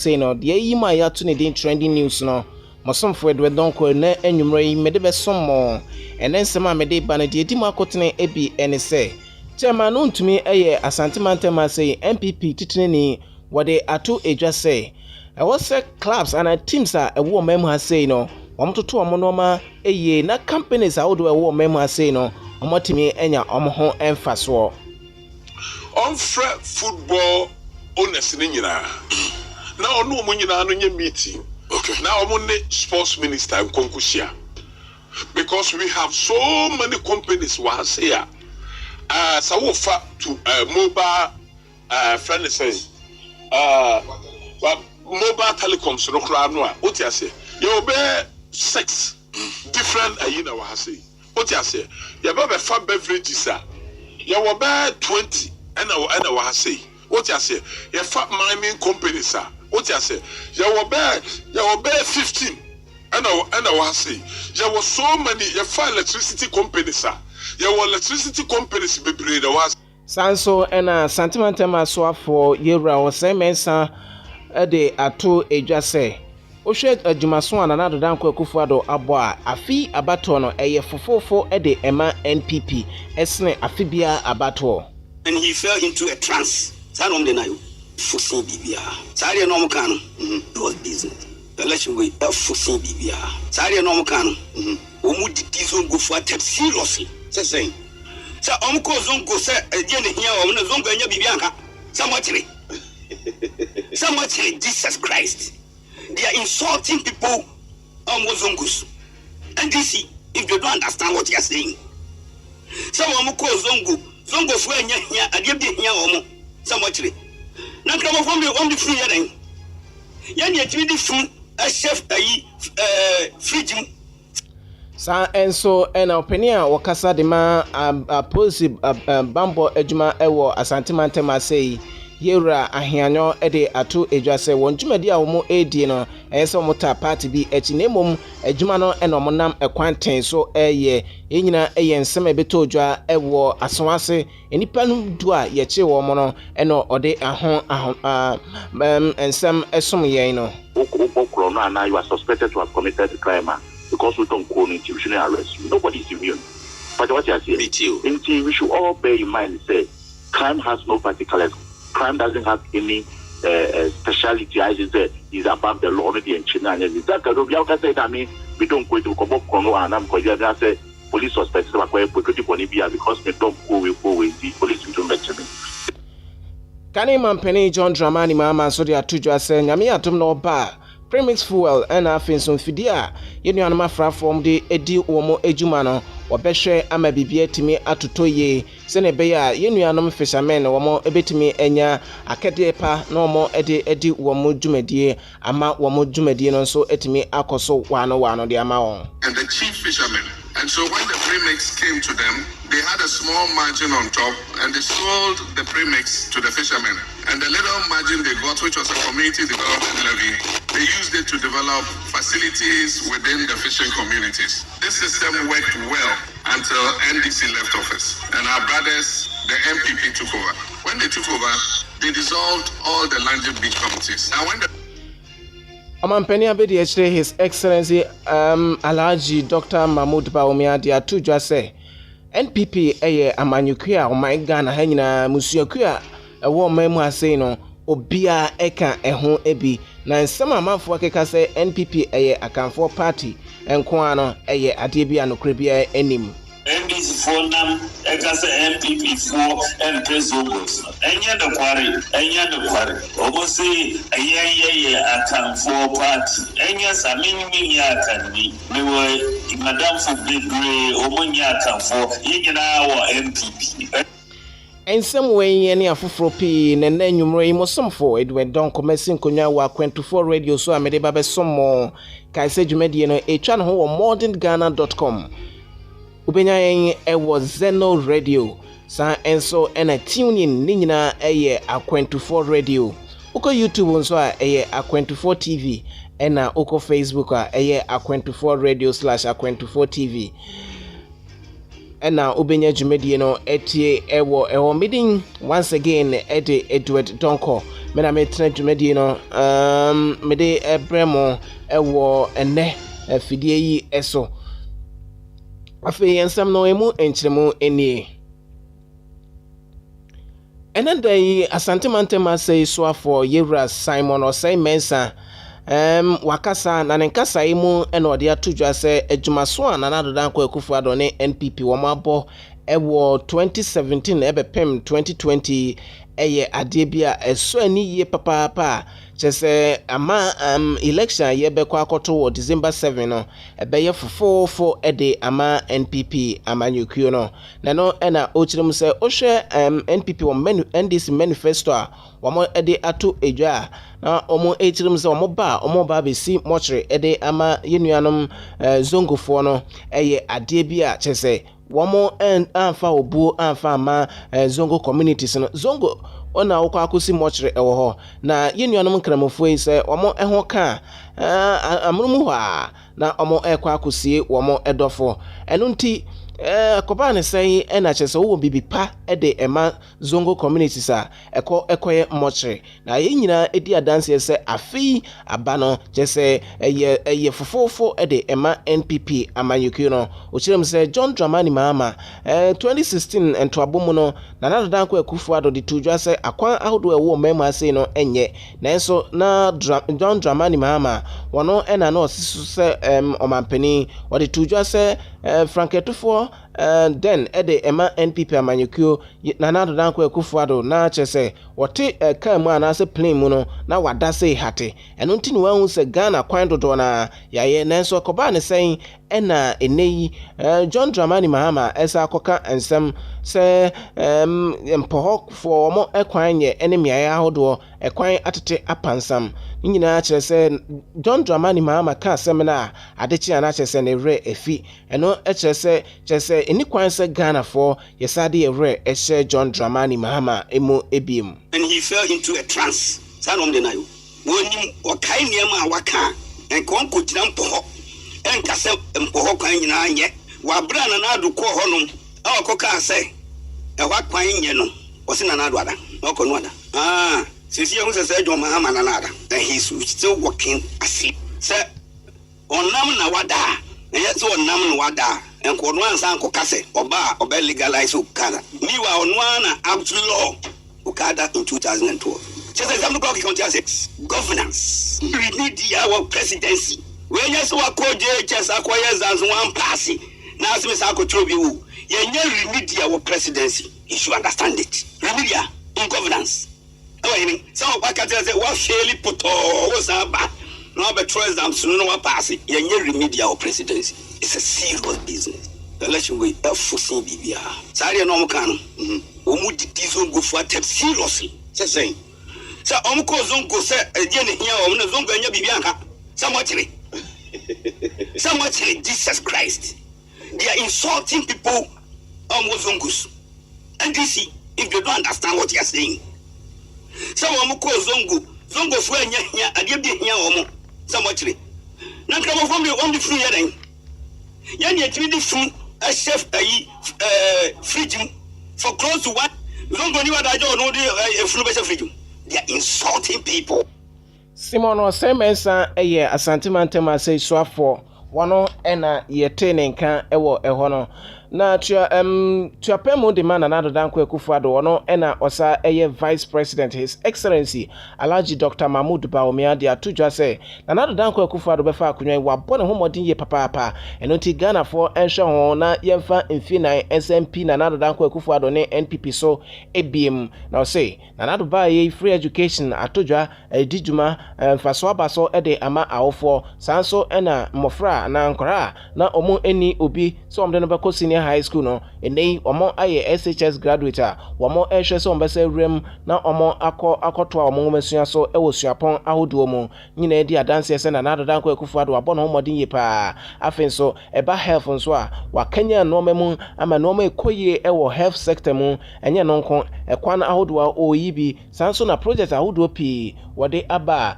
say no the yima ya to ne trending news no mosom for the donko na enwumre yi mede be som mo enen sema mede ba na de di makotene ebi ene say chairman no ntumi eye asantemantam say MPP titine ni wode ato edwa say e was clubs and teams a ewo mem ha say no omtoto omonoma eye na companies a wodo ewo mem ha say no omotimi enya omho emfaso on football owners ni nyina na onu omo nyina no nye meeting okay now omo ne sports minister konkusia because we have so many companies wa say so we fa to mobile friend say mobile telecoms no kra no a oti ase you be 6 different ayina wa say oti ase you be fa beverages a you be 20 and wa say oti ase you fa mining companies a oti ase you be 15 and wa say you was so many you fa electricity companies a you were electricity companies be breed was sanso ena santimentema so for yewra o say mensa de ato edwa say o hwe adwumaso anana dodan kwa kufuado abo a afi abato no eye fofofo de ema NPP esne afi bia abato and he fell into a trance sanom de nayo fusin bibia sare no mka no was business election we fusin bibia sare no mka no o mu didi zongo for attempt seriously say sa omko zongo say eje ne hia o na zongo anya bibia nka somebody Jesus Christ. They are insulting people on Zongos. And this, if they don't understand what you are saying. Some of them call Zongo for here, I give the here or somebody. Now come from the only free hearing. Yan yet really food a chef fridge. Sa enso ena openia wakasa de ma positive bambo ejuma ewo asantimantema say yewra ahianyo ede ato edwa se won dwumadi a wo edi no ese wo ta party bi echi na emom adwuma no ena wo nam ekwanten so eye enyina eye nsem ebeto odwa ewo asonase enipa no du a ye che wo mo no ena ode ahon ensem esom yen no okro no ana you are suspected to have committed a crime because we don't call institutional arrest. Nobody is immune. But what you say, we should all bear in mind say crime has no particulars. Crime doesn't have any speciality. I just say is above the law. The I mean, we don't go to Kono and I'm going to say police suspects because we don't go with the police to mention me. Kani mampeni John Dramani mama so dia tujwa se nyame atom no ba premix fuel and afinso fidia yenu anama frafom de edi womo ejuma no obehwe ama bibia timi atotoye se ne beya yenu anam fishermen womo ebetimi enya akede pa no mo edi womo dwumadie ama womo dwumadie no so etimi akoso wano de ama won and the chief fishermen. And so when the premix came to them, they had a small margin on top and they sold the premix to the fishermen. And the little margin they got, which was a community development levy, they used it to develop facilities within the fishing communities. This system worked well until NDC left office. And our brothers, the MPP, took over. When they took over, they dissolved all the landed beach committees. Now when the Amampeni abedi echire His Excellency Alhaji Dr. Mahmoud Bawumia dia tujwa se NPP eye amanyukua o my Ghana ha nyina musuakua ewo mamu ase no obia eka eho ebi na nsema amanfo akeka se NPP eye akanfo party enko ano eye ade bia no krebia enim NDC for nam ekase MPP for President enya de kware obosi eye akan for party enya samini ya kanni mewe madam for degree omonya akan for yigina wa MPP ensem wenye ne afoforo pi ne nanwumro yi mosomfo Edward Don Commerce nkonwa wa 24 radio so amede babe somo kaise dwumadie no etwa no ho wo modernghana.com ubenya yen ewo Zeno radio sa enso ena tune in ni nyina eye A24 radio uko YouTube nso a eye A24 TV ena uko Facebook a eye A24 radio /A24 TV ɛna obenya dwumadie no etie ɛwɔ meeting once again ɛde Edward Donko mena metena dwumadie no mede ebremo ɛwɔ ene afidie yi ɛso afei yensam no emu enkyeremu enie enanda yi Asante Mantema say so for Yewra Simon Osei Mensa wakasa na nkasa yi mu ena ode atodwa se adwumaso a na nadodan kwa Akufo-Addo ne NPP wo mabo ewo 2017 ebepem 2020 eye ade bia eso ani ye papa chese ama election ye be kwa akoto wo December 7 no ebeye fofofo ede ama NPP amanyukuo no na no ena ochirem se ohwe NPP wo NDC manifesto a wo ede ato edwa na omo echirem se omo ba be si mochre ede ama yenuanom zongofo no eye ade bia chese womo anfa obu anfa ama zongo communities no zongo ona wokọ akosi mochre ewo ho na yenuanom nkramofo yi se womo eho ka amrumu ho a na omo ekọ akosi womo edofo enu nti koba ne sei ena chese wo bibi pa ede ema zongo communities a ekoye mochre na ye nyina edi adanse se afi abano chese eye fofofo ede ema NPP amanyuku no ochirem se John Dramani Mahama 2016 entoabomu no na nadodan kwa Akufo-Addo de tudwa se akwan ahodo ewo mema ase no enye nanso na John Dramani Mahama wono ena na osisu se omampani wode tudwa se franketufo then ede ema NPP amanyukuo na nadodan kwa Akufo-Addo na chese wote kamu anase plane mu no na wada se hate eno nti ni wahu se Ghana kwan dodo na yaye nanso koba ne sen ena eneyi John Dramani Mahama esa akoka ensem se mpoho fo mo ekwan ye ene miaye ahodo ekwan atete apansam nyina kire se John Dramani Mahama ka semina adechi ana kire se ne re efi eno kire se eni kwan se Ghana for yesade re ehye John Dramani Mahama emu ebiem and he fell into a trance sanom de nayo wonim okai niam a waka enkon ko gyina mpoho enka se mpoho kwan nyina anye wabra na nadu ko honum a wakoka se ewa kwan nye no osi na nadu ada okonu ada sisi ehun se John Mahama na nada and he's still working asleep se onam na wada yes onam na wada enko no ansa anko kase oba legalize ukada niwa onwa na absolute law ukada in 2012 just example go country says governance we need our presidency when yes wa ko JHS akoye zanzo one pass na asime sa ko trobi wu yenye remedial our presidency you should understand it remedial in governance so what can say what fairly put was about no be exam so no one pass yenye remedial presidency it's a serious business election we foreseen bibia sare no mo kan omu didi zongo for attempt seriously say so omu ko zongo say eje ne hia omu na zongo anya bibia nka somebody Jesus Christ they are insulting people zongos and this if they don't understand what you are saying so omu ko zongo for anya hia ade bi hia omu somebody na nka mo from the free here then ya ni the free a chef fridge for close to one zongo ni wada jo no dey flu be fridge they are insulting people Simon Osei Mensa eye Asante Mantema say so for wono ena yete ne nka ewo eho no na tuapemu de man na nadodan kwa Akufo-Addo wono ena osa eye vice president his excellency Alhaji Dr. Mahmoud Bawumia de atudwa se na nadodan kwa Akufo-Addo befa akunwa wa bone homodin ye papa eno ti Ghana for enhwe ho na yemfa mfi na SMP na nadodan kwa Akufo-Addo ne NPP so ebiem na say na nadoba ye free education atudwa edijuma faso abaso ede ama awofo sanso ena mofra na nkora na omo eni obi so omde no beko senior high school no enei omo aye SHS graduate a omo ehwe so ombese rem na omo akoto a omo mesua so ewo suapon ahodo mu nyina edi adanse se na nadodan kwa Akufo-Addo abon ho modin ye pa afen so eba health nso a wakanya no memu ama no ma ekoye ewo health sector mu enye no nko ekwan ahodo a oyibi sanso na project ahodo pi wɔde aba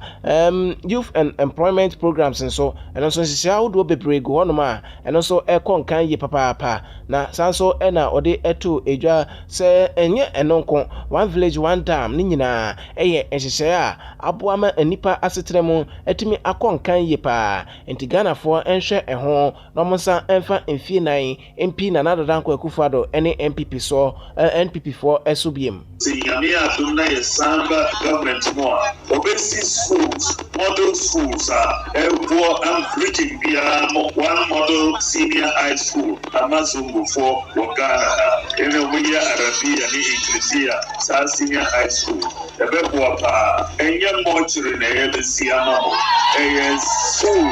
youth and employment programs nso ɛno nso nhyehyɛ ahodoɔ bebree gu hɔnom a ɛno nso ɛkɔ nkan yie papaapa na saa nso ɛna ɔde ɛto edwa sɛ ɛnyɛ ɛno nko one village one dam ne nyinaa ɛyɛ nhyehyɛ a aboa ma nipa asetere mu ɛtumi akɔ nkan yie paa nti Ghanafoɔ ɛnhwɛ ɛho na ɔmo nsa ɛmfa mfie nan MP Nana Addo Dankwa Akufo-Addo ɛne NPP so NPP foɔ ɛso biem. Yame adom na yɛsamba government mu a obesi schools model schools I'm preaching biara one model senior high school Amazongo for Ghana in a way Arabia and Ecclesia saa senior high school ɛbɛboa paa ɛnyɛ mortuary na yɛbɛsi ama mo ɛyɛ school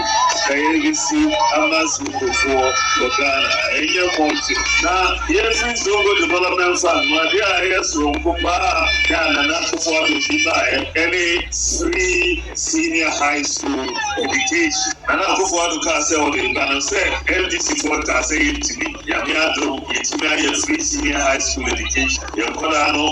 na yɛbɛsi Amazongo for Ghana ɛnyɛ mortuary na yɛfiri Zongo development fund no adeɛ a yɛsoro Ghana any free senior high school education. And I go for the car say all the Ghana say LDC for car say it to me. Yami Addo, it's me free senior high school education. Yakola no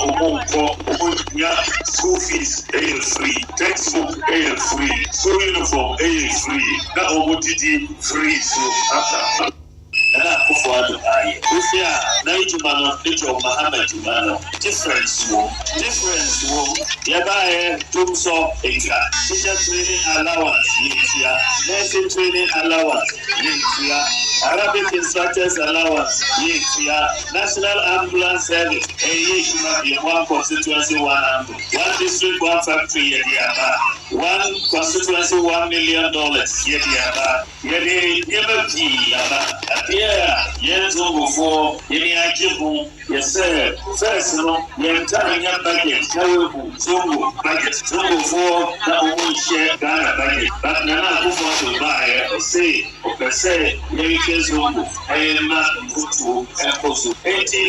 school fees free, textbook free, school uniform free. That OMODD free. So after. And I go for the eye. If you are Naijumano, Nature Mohammed Jumano, difference, Yabae, Tumso, Eka, teacher training allowance, Lintia, nursing training allowance, Lintia, Arabic instructors allowance, Lintia, National Ambulance Service, one constituency, one district, one factory, Yediaba, one constituency, $1 million, Yediaba, Yedi, yes, before any ajibu, yes, sir. First, the entire budget, Zongo budget, Zongo for that we share Ghana budget. But now, who wants to buy say, Zongo, I am not good to Ecosu.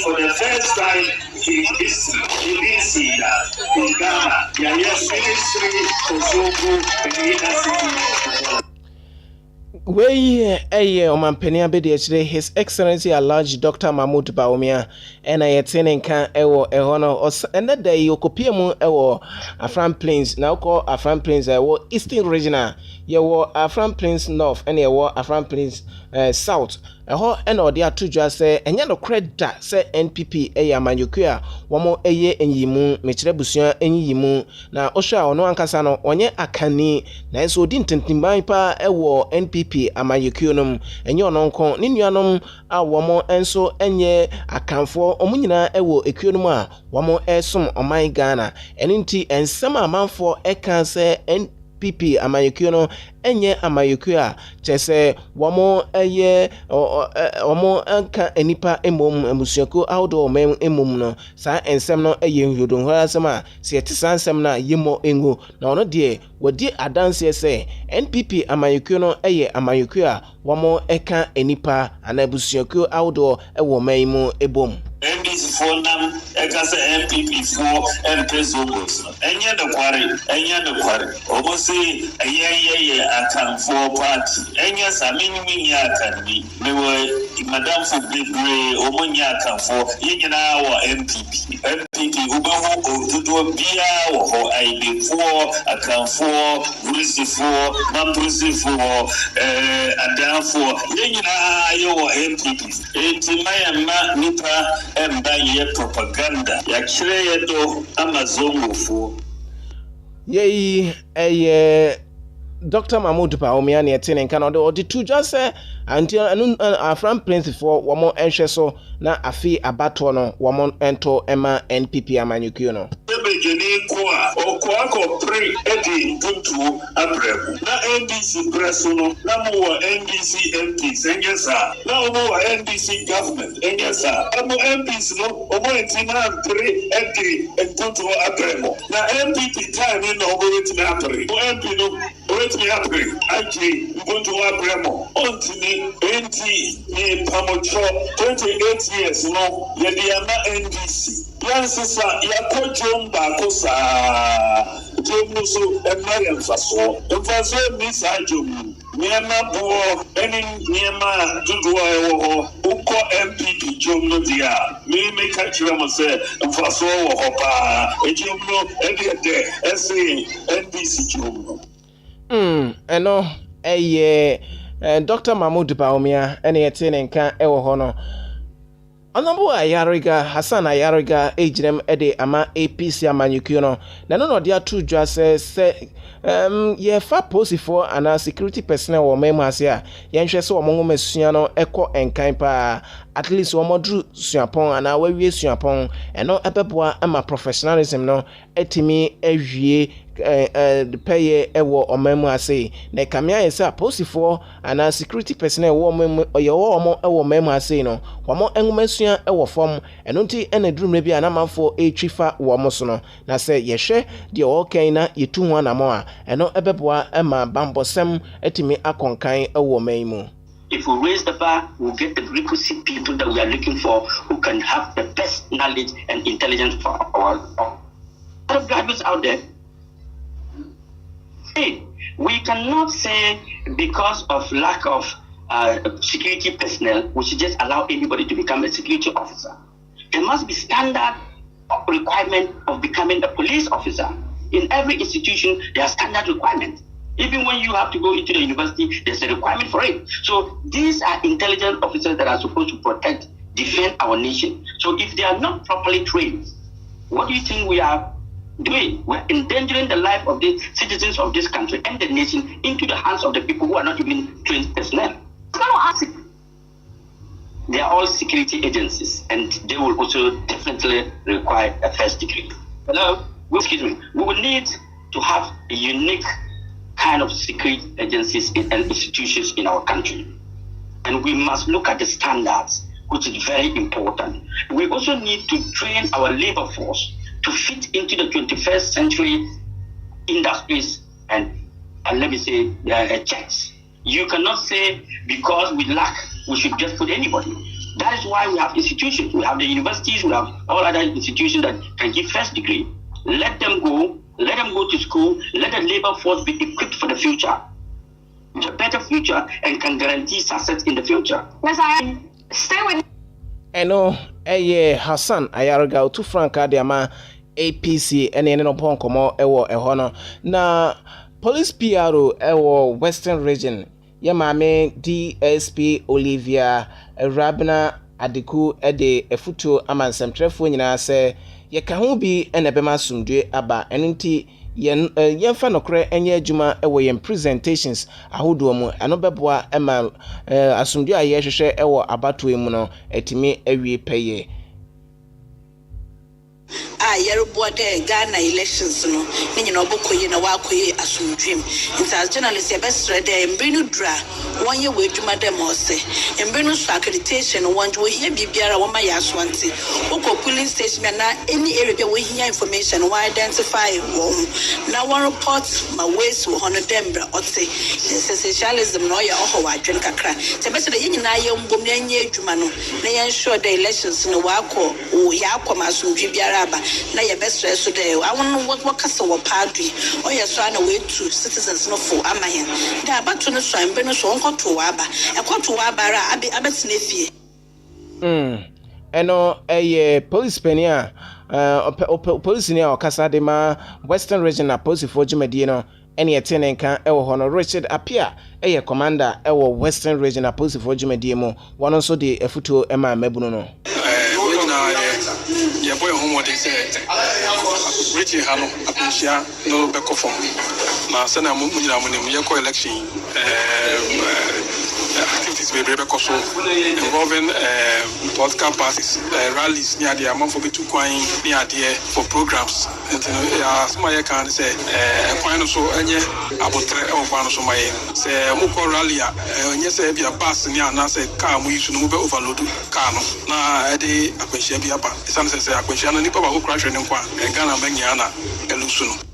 For the first time in history, he didn't see that in Ghana, yes, ministry for Zongo and the inner city. Wei omampania bedi achire His Excellency Alhaji Dr. Mahmood Bawumia ena yetene nka ewo ehono ene day okopie mu ewo Afran Plains na uko Afran Plains ewo Eastern Regional yewo Afran Plains North ene yewo Afran Plains South eho ena odi atudwa se enye no kreda se NPP amanyuku a womo eye enyimu mechire busua enyimu na ohwa ono ankasa no onye akani na enso odi ntentimban pa ewo NPP amanyuku no enye ono nko ne nuanom a womo enso enye akanfo omunyina ewo ekuo no a womo esom oman Ghana eninti ensem amanfo eka se NPP amayuku no enye amayuku a chese womo eye womo anka enipa emom emusuako awdo omem emom no sa ensem no eye nhudon ho asem a se yetisa ensem na yemo engu na ono de wadi adanse se NPP amayuku no eye amayuku a womo eka enipa anabusuako awdo ewo memu ebom MPs for them, Ekasa MPP for Zongos. Enya the quarry. Almost say a year, I can for party. Enya Samini can be. We were Madame for Big Gray, Omonia can for Yena or MPP. MPP who to do a beer or I before, I can for, Brucey for, Mampusi for, and down for Yena or MPP. It's my Nipa. Embaye propaganda ya chire do Amazon fu yei Dr. Mahmood Bawumia ne yetene nka no de tuja se until Afran Prince for womo enhwe so na afi abato no womo ento ema NPP amanyuku no ebejeni kwa okwa pre edi tuntu abremu na NDC preso no na mo NDC MP senyesa na mo NDC government enyesa amo MPs no omo entina pre edi tuntu abremu na MPP time no omo entina apre MP no me apre aji tuntu abremu ontini enti ni pamocho 28 years no yedi ama NDC yansisa yakojo baako saa jomu so emare mfaso mi sa jomu Niema buo eni niema duduwa ewo uko MPP jomno dia me catch them say mfaso wo hopa ejomno edede ese NBC jomno eno Dr. Mahmoud Baumia ene yete ne nka ewo ho no Honorable Ayariga Hassan Ayariga ejirem ede ama APC amanyukuo no na no de atu dwa se ye fa posifo ana security personnel wo memu ase a ye nhwe se wo mo masua no ekọ enkan pa at least wo modru suapon ana wawie suapon eno ebeboa ama professionalism no etimi awie peye ewo omemu ase na kamia yesa posifo ana security personnel wo memu omo ewo memu ase no wo enwumasua ewo fom eno nti ena durumre bia na manfo etwifa wo mo so no na se yehwe de o kan na yetu ho anamo a eno ebeboa ema bambosem etimi akonkan ewo memu. If we raise the bar, we'll get the requisite people that we are looking for who can have the best knowledge and intelligence for our graduates out there. Hey, we cannot say because of lack of security personnel, we should just allow anybody to become a security officer. There must be standard requirement of becoming a police officer. In every institution, there are standard requirements. Even when you have to go into the university, there's a requirement for it. So these are intelligent officers that are supposed to protect, defend our nation. So if they are not properly trained, what do you think we are doing? We're endangering the life of the citizens of this country and the nation into the hands of the people who are not even trained personnel. They are all security agencies, and they will also definitely require a first degree. Hello? Excuse me. We will need to have a unique kind of security agencies and institutions in our country. And we must look at the standards, which is very important. We also need to train our labor force to fit into the 21st century industries and let me say, checks. You cannot say because we lack, we should just put anybody. That is why we have institutions. We have the universities, we have all other institutions that can give first degree. Let them go to school, let the labor force be equipped for the future. It's a better future and can guarantee success in the future. Yes, I stay with. Eno Hassan Ayariga otu franka de ama APC ene no pon komo ewo eho no na police PRO ewo Western Region ye maame DSP Olivia Rabna Adiku ede efuto amansemtrefo nyina se ye ka ho bi ene bema sumdue aba enunti yen fa nokre enye adwuma ewo yen presentations ahodo mu ano beboa ema asumdue aye hwehwe ewo abato emu no etimi awie peye Yeruboa de Ghana elections no nyina obokoye na wakoye asumdwem nti as journalist yebesre de mbrinu dra wonye wedwuma dem ose mbrinu so accreditation wonje wo hia bibiara wo ma yaso anti woko polling station na any area be wo hia information wo identify wo na one report ma waste wo hono dembra ote socialism no ya oho wadwen kakra tebesre de nyina ye mbom na nya adwuma no na yen sure the elections no wako wo yakoma asumdwe biara aba na ye best so there I want what kasa wo padri o ye so na we two citizens no for amahen da abato no so ambe no so onkoto wa aba ekoto wa aba ra abetine fie eno police penia police ni okasa de ma Western Region na police for Jumedie no ene yetene nka ewo hono Richard Apia commander ewo Western Region na police for Jumedie mo wono so de efuto ema mabuno no yeah, boy, home what they said. Richie Hano, Apisha, no back of home. Now, Sana Mumina, Yako election activities with Rebecca so involving political parties, rallies near the amount for two coin near the for programs. And somebody can say, Quino so, and yeah, about 3 or 1 so my say, Muko rally, yes, be a pass near Nasa car, we should move overload car. Now, the Aquashabia, some say Aquashana Nipa who crash and Ghana Mengiana, Elusuno.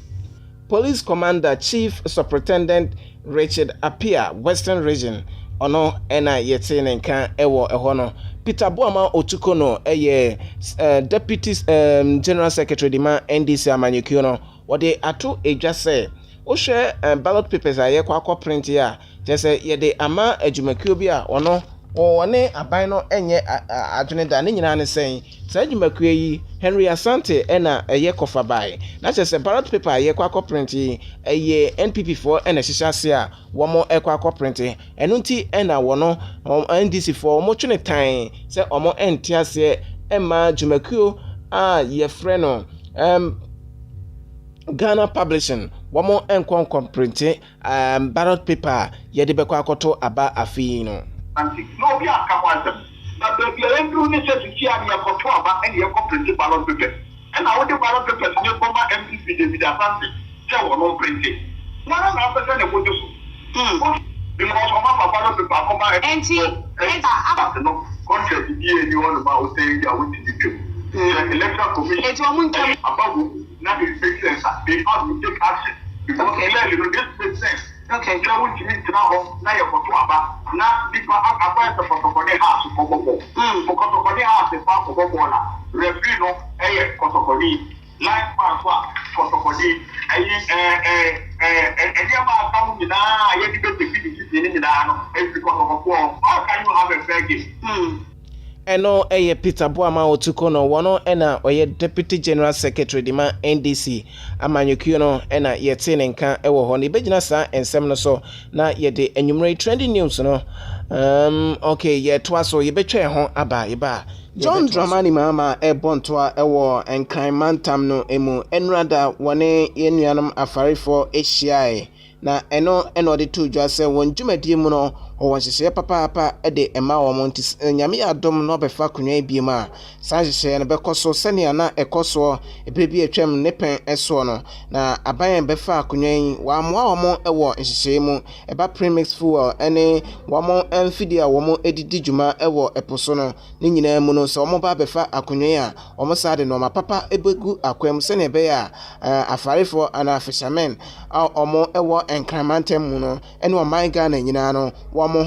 Police Commander Chief Superintendent Richard Apia, Western Region, ono ena yetene nka ewo ehono Peter Boama Otukono Deputy General Secretary Dima NDC Amanyukio no wode ato edwa se wo hwe ballot papers aye kwa print ya Kyerɛ sɛ yɛde ama adwumakuo bi a ɔno wɔne aban no enye adwene da ne nyinaa ne sɛn saa adwumakuo yi Henry Asante ɛna ɛyɛ kɔfa bae na kyerɛ sɛ ballot paper a yɛkɔ akɔprint yi ɛyɛ NPP foɔ ɛna hyehyɛ ase a wɔn ɛkɔ akɔprint ɛno nti ɛna wɔn NDC foɔ wɔn twene tan sɛ wɔn ɛnte aseɛ ɛma adwumakuo a yɛfrɛ no Ghana Publishing wɔn ɛnkɔ print ballot paper a yɛde bɛkɔ akɔto aba afei no. No, we are come but the entry necessity and your control and your complete ballot paper. And I want the ballot papers in your former MPP, David Asante, tell or no printing. One and a half percent of what you because of my ballot paper, come back and no contract you want about saying you are with the electoral commission about that is makes sense. They have to take action because clearly this makes sense. Okay. You want to meet now, now you're going to about now. People are going to protocol house for Bobo. Protocol house is part of Bobo. Referee no, protocol line pass protocol. And you are found in a debate the how can you have a fair game? Eno Peter Boama Otuko no wono ena oye Deputy General Secretary dima NDC amanyukuo no ena yete ne nka ewo ho ne begina sa ensem no so na yede enwumre trending news no okay ye to aso ye betwe ho aba yeba John Dramani Mama ebontoa ewo enkan mantam no emu enrada wone yenuanam afarefo ehyiae na eno de to dwa se won dwumadie mu no o hyehyɛ papa de ema wo monti nyame adom no befa konwa biem a sa hyehyɛ no bekoso sene na ekoso ebebi atwam ne pen eso no na aban befa konwa wa moa wo mo ewo hyehyɛ mu eba premix fuel ene wo mo amfidi a wo mo edidi dwuma ewo eposo no ne nyina mu no so wo mo ba befa akonwa a wo mo sa de no ma papa ebegu akwam sene be a afarefo ana fishermen a wo mo ewo enkramantem mu no ene wo man Ghana nyina no and the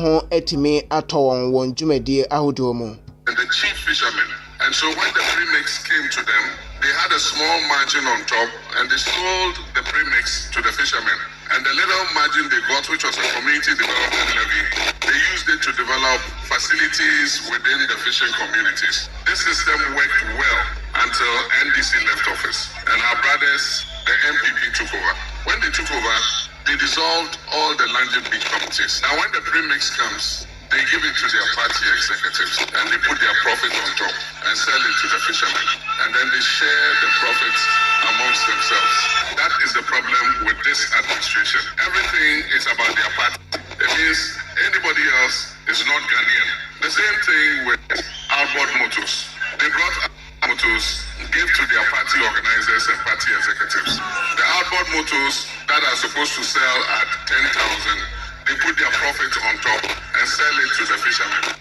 chief fishermen. And so when the premix came to them, they had a small margin on top and they sold the premix to the fishermen. And the little margin they got, which was a community development levy, they used it to develop facilities within the fishing communities. This system worked well until NDC left office and our brothers, the MPP, took over. When they took over, they dissolved all the landed beach committees. Now when the premix comes, they give it to their party executives and they put their profit on top and sell it to the fishermen. And then they share the profits amongst themselves. That is the problem with this administration. Everything is about their party. It means anybody else is not Ghanaian. The same thing with outboard motors. They brought motors, gave to their party organizers and party executives. The outboard motors that are supposed to sell at 10,000, they put their profit on top and sell it to the fishermen.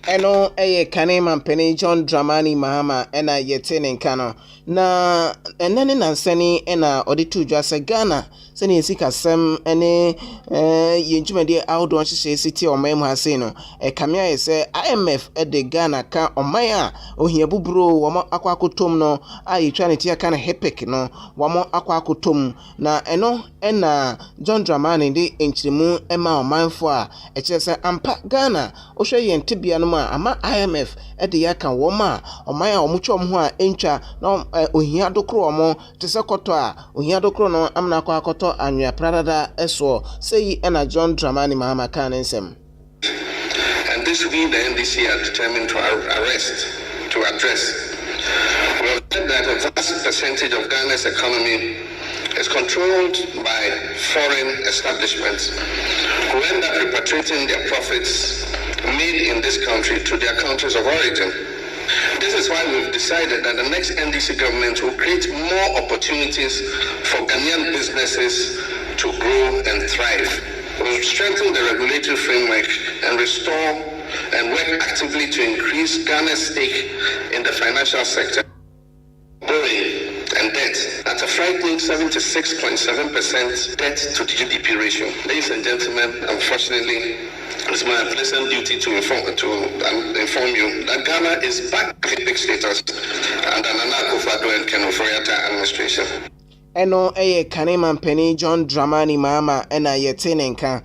Eno Kanema Penny John Dramani Mahama ena yetene nkano na enene nansani ena oditu dwase Ghana sene ensika sem ene yenjumade outdoor hye city omem hase no kamia yese IMF de Ghana ka oman a ohia buburo wo akwakotom no ayetwa ne tia kan hepek no wo akwakotom na eno ena John Dramani de enchiremu ema omanfo a ekirese ampa Ghana ohwe yentibia no ama IMF de yaka woma oman a omutwom ho a entwa na ohia dokro omo tese koto a ohia dokro no amna kwa koto anwa pradada eso sei ena John Dramani Mahama kan ensem. And this we the NDC are determined to address. We have said that a vast percentage of Ghana's economy is controlled by foreign establishments who end up repatriating their profits made in this country to their countries of origin. This is why we've decided that the next NDC government will create more opportunities for Ghanaian businesses to grow and thrive. We'll strengthen the regulatory framework and restore and work actively to increase Ghana's stake in the financial sector. Borrowing and debt at a frightening 76.7% debt to GDP ratio. Ladies and gentlemen, unfortunately, it's my pleasant duty to inform you that Ghana is back to epic status under Nana Akufo-Addo and Ken Ofori-Atta administration. Eno Kanema Penny John Dramani Mahama ena yetene nka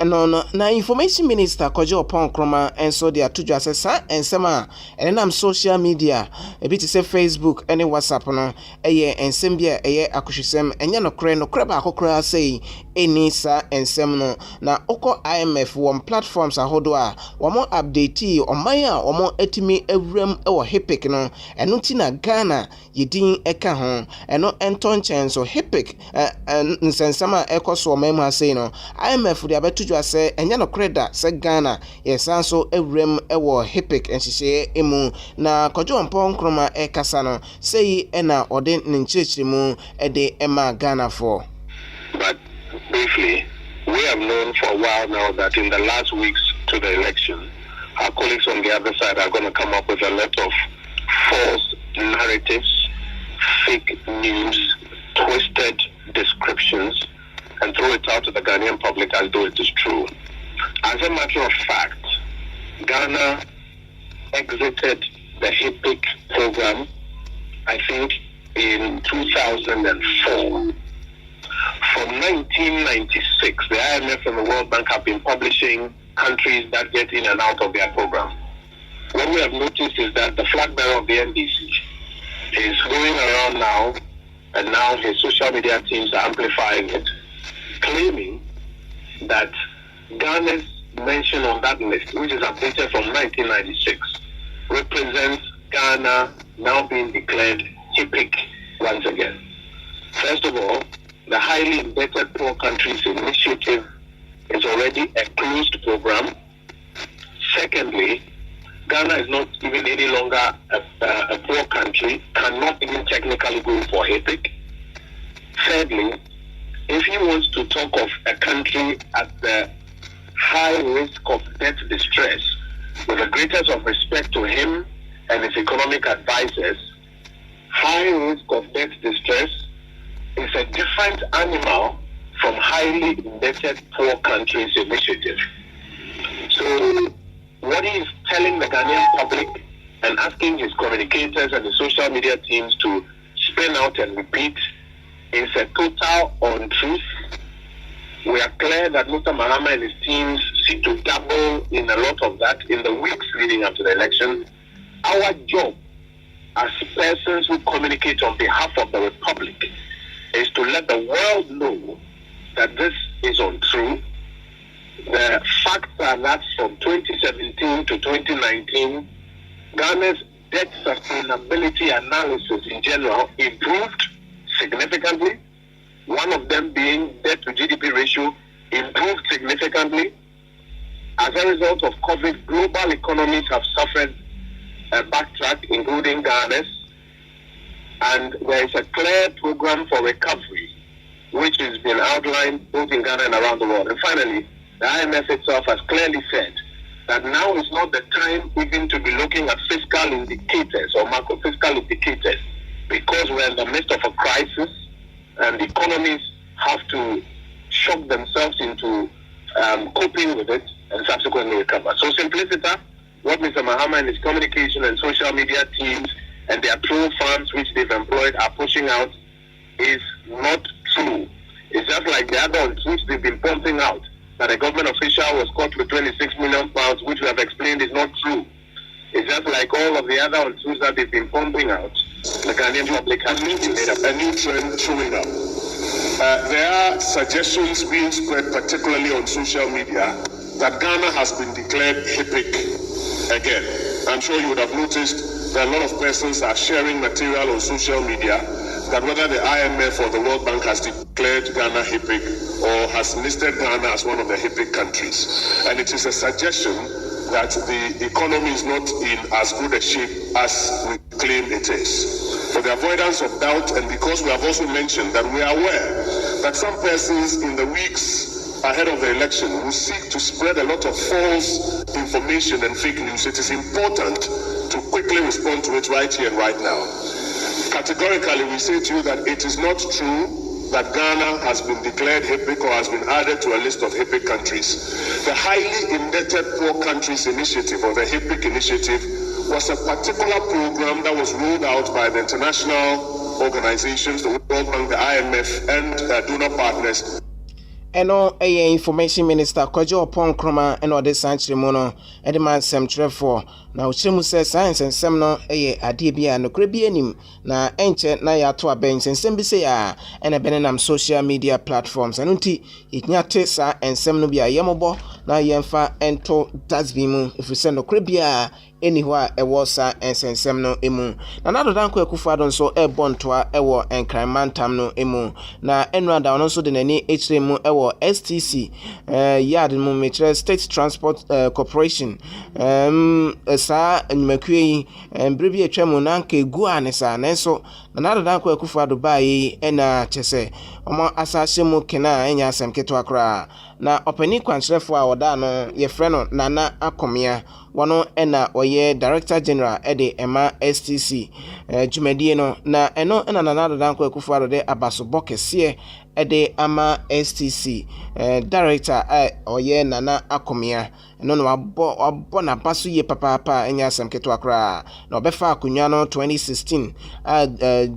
no na information minister Kojo Opon Kroma enso de atojo asesa ensema enam social media ebi te say Facebook ene WhatsApp no eye ensem bia eye akohwesem enye no kre ba akokra say eni sa ensem no na oko IMF won platforms ahodo a womo update oman a womo etimi awuram ewo HIPIC no eno ti na Ghana yedin eka ho eno entonchen so HIPIC nsensema ekoso oman mu asay no IMF de abetujo ase enye no kreda se Ghana yesan so awuram ewo HIPIC enhihye emu na Kojo Opon Kroma ekasa no sei ena ode nchechirimu ede ema Ghana for. But briefly, we have known for a while now that in the last weeks to the election, our colleagues on the other side are going to come up with a lot of false narratives, fake news, twisted descriptions, and throw it out to the Ghanaian public as though it is true. As a matter of fact, Ghana exited the HIPIC program, I think, in 2004. From 1996, the IMF and the World Bank have been publishing countries that get in and out of their program. What we have noticed is that the flag bearer of the NDC is going around now, and now his social media teams are amplifying it, claiming that Ghana's mention on that list, which is updated from 1996, represents Ghana now being declared HIPIC once again. First of all, the Highly Indebted Poor Countries Initiative is already a closed program. Secondly, Ghana is not even any longer a poor country, cannot even technically go for HIPIC. Thirdly, if he wants to talk of a country at the high risk of debt distress, with the greatest of respect to him and his economic advisors, high risk of debt distress is a different animal from highly indebted poor countries initiative. So what he is telling the Ghanaian public and asking his communicators and the social media teams to spin out and repeat is a total untruth. We are clear that Mr. Mahama and his teams seek to dabble in a lot of that in the weeks leading up to the election. Our job as persons who communicate on behalf of the Republic is to let the world know that this is untrue. The facts are that from 2017 to 2019, Ghana's debt sustainability analysis in general improved significantly. One of them being debt to GDP ratio improved significantly. As a result of COVID, global economies have suffered a backtrack, including Ghana's. And there is a clear program for recovery, which has been outlined both in Ghana and around the world. And finally, the IMF itself has clearly said that now is not the time even to be looking at fiscal indicators or macro-fiscal indicators, because we're in the midst of a crisis and the economies have to shock themselves into coping with it and subsequently recover. So simpliciter, what Mr. Mahama and his communication and social media teams and their true funds which they've employed are pushing out is not true. It's just like the other untruths they've been pumping out, that a government official was caught with 26 million pounds, which we have explained is not true. It's just like all of the other untruths that they've been pumping out. The Ghanaian public has made up a new trend showing up. There are suggestions being spread, particularly on social media, that Ghana has been declared HIPIC again. I'm sure you would have noticed that a lot of persons are sharing material on social media that whether the IMF or the World Bank has declared Ghana HIPIC or has listed Ghana as one of the HIPIC countries. And it is a suggestion that the economy is not in as good a shape as we claim it is. For the avoidance of doubt, and because we have also mentioned that we are aware that some persons in the weeks ahead of the election will seek to spread a lot of false information and fake news, it is important to quickly respond to it right here and right now. Categorically, we say to you that it is not true that Ghana has been declared HIPIC or has been added to a list of HIPIC countries. The Highly Indebted Poor Countries Initiative, or the HIPIC Initiative, was a particular program that was rolled out by the international organizations, the World Bank, the IMF, and donor partners. Eno information minister Kojo Opon Kroma eno de sanchire mu no e de man sem trefo na ochiremu se science ensem no ade bia no kra bi anim na enche na ya to aben sensem bi se ya ene benenam social media platforms eno nti inyate sa ensem no bia yemobo na yemfa ento dasbi mu ifise no kra bia eni ho a ewo sa ensensem no emu na nado danko akufado nso ebontoa ewo enkranmantam no emu na enrada ono nso de nani echiremu ewo STC yard mu metre State Transport Corporation sa nyumakue mbrebi atwamu na nka egu anesa nanso na nado danko akufado bayi ena chese omo asase mu kena enya asem keto akra na opani kwantrefo a oda no ye frɛ no Nana Akomia wano ena oye Director General ede ema STC jumedie no na eno ena Nana danko akufado de abaso bokese ede ama STC Director oye Nana Akomia eno no wabo na baso ye papa enya asem keto akra na obefa akunwa no 2016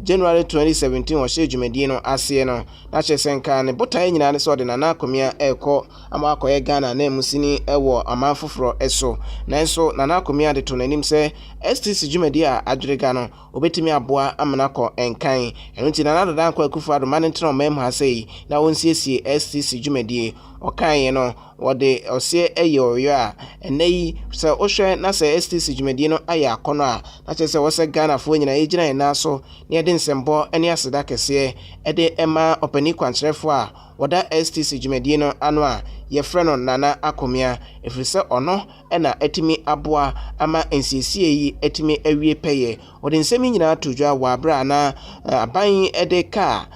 January 2017 wo she jumedie no ase no na chesenka ne botae nyina ne so de Nana Akomia eko ama akoye Ghana na emusini ewo amanfoforo eso nanso Nana Akomia de to nanim se STC jumedie a adwerega no obetimi aboa amanako enkan eno nti Nana danko akufado manentro mem ha sei na wonsiesie STC jumedie okan no wode osie eyoyo a eneyi se ohwe na se STC jumedie no aya akono a na che se wose Ghana fo nyina ejina ena so ne de nsembo ene aseda kese ede ema opani kwantrefo a wada STC jumedie no ano a ye frɛ no Nana Akomia efrise ono ena etimi aboa ama nsiesie yi etimi awie peye wode nsemi nyina todwa wa bra na aban ede ka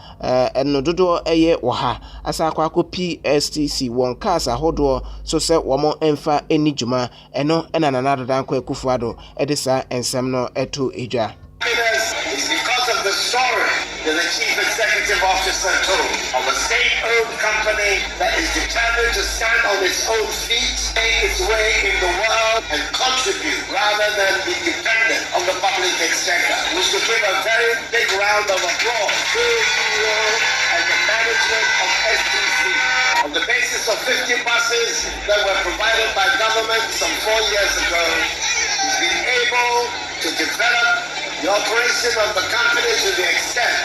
eno dodo eye woha asa akopi STC won cars ahodo so se womo emfa eni juma eno ena Nana danko akufado ede sa ensem no eto ejwa the story that the chief executive officer told of a state-owned company that is determined to stand on its own feet, make its way in the world, and contribute rather than be dependent on the public exchequer. We should give a very big round of applause to CEO and the management of STC. On the basis of 50 buses that were provided by government some 4 years ago, we've been able to develop the operation of the company to the extent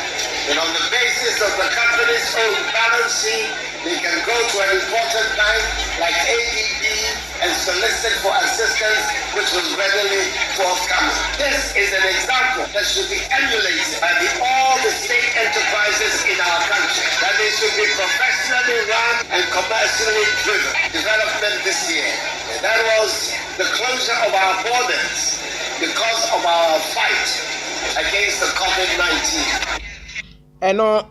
that on the basis of the company's own balance sheet, they can go to an important bank like ADB and solicit for assistance, which was readily forthcoming. This is an example that should be emulated by all the state enterprises in our country, that they should be professionally run and commercially driven. Development this year. And that was the closure of our borders because of our fight against the COVID-19. Eno